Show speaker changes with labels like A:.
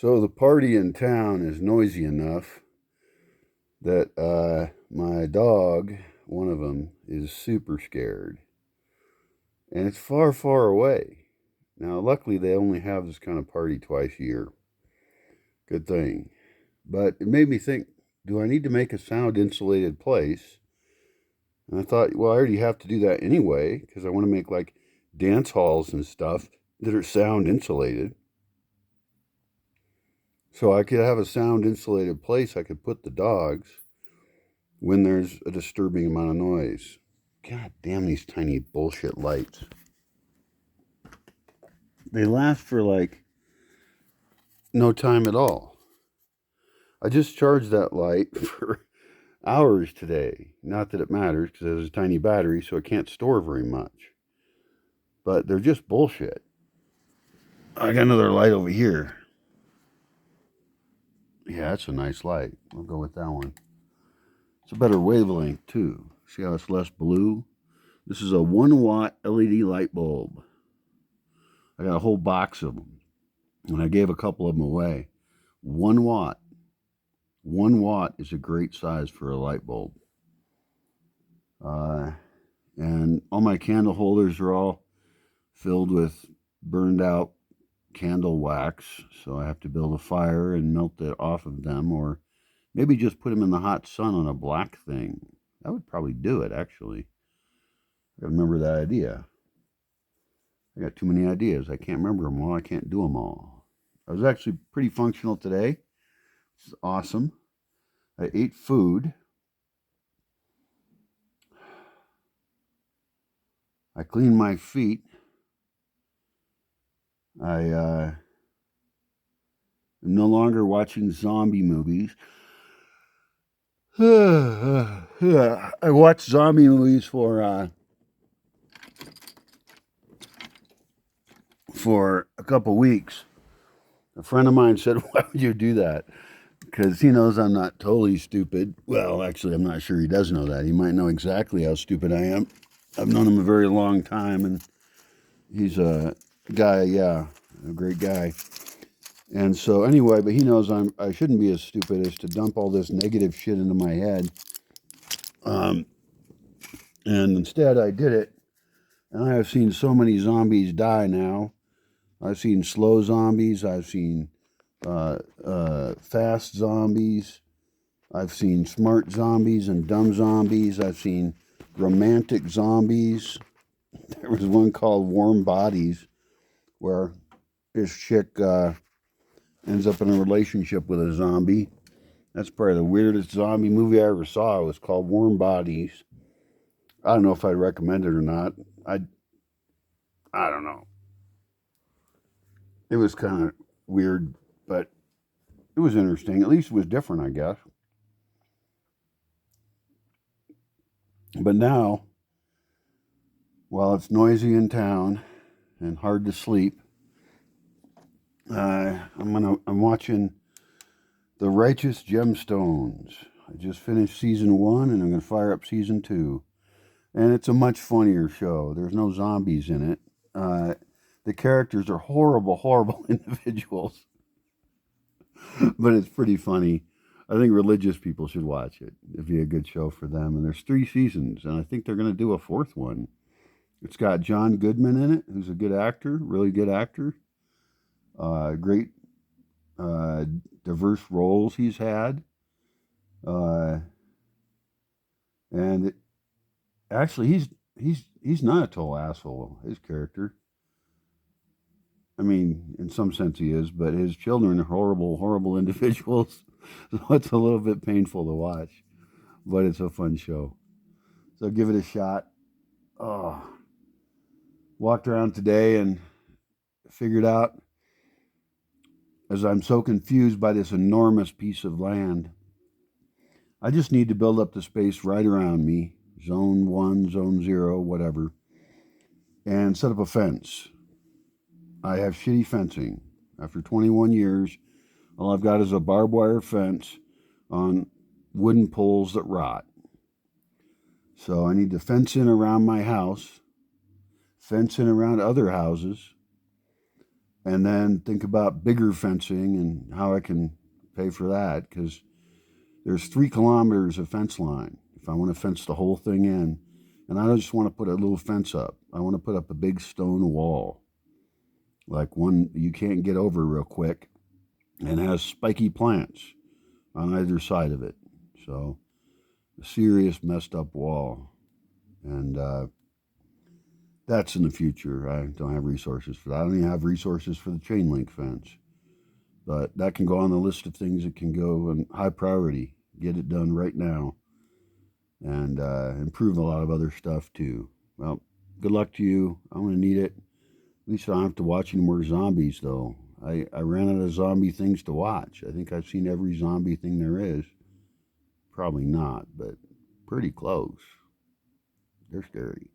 A: So the party in town is noisy enough that my dog, one of them, is super scared. And it's far, far away. Now, luckily, they only have this kind of party twice a year. Good thing. But it made me think, do I need to make a sound insulated place? And I thought, well, I already have to do that anyway, because I want to make like dance halls and stuff that are sound insulated. So I could have a sound insulated place I could put the dogs when there's a disturbing amount of noise. God damn these tiny bullshit lights. They last for like no time at all. I just charged that light for hours today. Not that it matters because it has a tiny battery, so it can't store very much. But they're just bullshit. I got another light over here. Yeah, that's a nice light. I'll go with that one. It's a better wavelength too. See how it's less blue? This is a 1-watt LED light bulb. I got a whole box of them. And I gave a couple of them away. 1 watt. 1 watt is a great size for a light bulb. And all my candle holders are all filled with burned out candle wax. So I have to build a fire and melt it off of them, or maybe just put them in the hot sun on a black thing. That would probably do it, actually. I remember that idea. I got too many ideas. I can't remember them all. I can't do them all. I was actually pretty functional today. It's awesome. I ate food. I cleaned my feet. I am no longer watching zombie movies. Yeah, I watched zombie movies for a couple weeks. A friend of mine said, "Why would you do that?" Because he knows I'm not totally stupid. Well, actually, I'm not sure he does know that. He might know exactly how stupid I am. I've known him a very long time, and he's a guy, yeah, a great guy. And so anyway, but he knows I shouldn't be as stupid as to dump all this negative shit into my head. And instead I did it. And I have seen so many zombies die now. I've seen slow zombies. I've seen fast zombies. I've seen smart zombies and dumb zombies. I've seen romantic zombies. There was one called Warm Bodies where this chick ends up in a relationship with a zombie. That's probably the weirdest zombie movie I ever saw. It was called Warm Bodies. I don't know if I'd recommend it or not. I don't know. It was kind of weird, but it was interesting. At least it was different, I guess. But now, while it's noisy in town and hard to sleep, I'm watching the Righteous Gemstones. I just finished season 1, and I'm going to fire up season 2. And it's a much funnier show. There's no zombies in it. The characters are horrible, horrible individuals. But it's pretty funny. I think religious people should watch it. It'd be a good show for them. And there's 3 seasons, and I think they're going to do a 4th one. It's got John Goodman in it, who's a good actor, really good actor. Great diverse roles he's had. And actually, he's not a total asshole, his character. I mean, in some sense he is, but his children are horrible, horrible individuals. So it's a little bit painful to watch, but it's a fun show. So give it a shot. Oh, walked around today and figured out, as I'm so confused by this enormous piece of land, I just need to build up the space right around me, zone 1, zone 0, whatever, and set up a fence. I have shitty fencing. After 21 years, all I've got is a barbed wire fence on wooden poles that rot. So I need to fence in around my house, fence in around other houses, And then think about bigger fencing and how I can pay for that, because there's 3 kilometers of fence line. If I want to fence the whole thing in, and I don't just want to put a little fence up, I want to put up a big stone wall, like one you can't get over real quick, and has spiky plants on either side of it. So a serious messed up wall. And that's in the future. I don't have resources for that. I don't even have resources for the chain link fence. But that can go on the list of things that can go in high priority. Get it done right now. And improve a lot of other stuff too. Well, good luck to you. I'm going to need it. At least I don't have to watch any more zombies, though. I ran out of zombie things to watch. I think I've seen every zombie thing there is. Probably not, but pretty close. They're scary.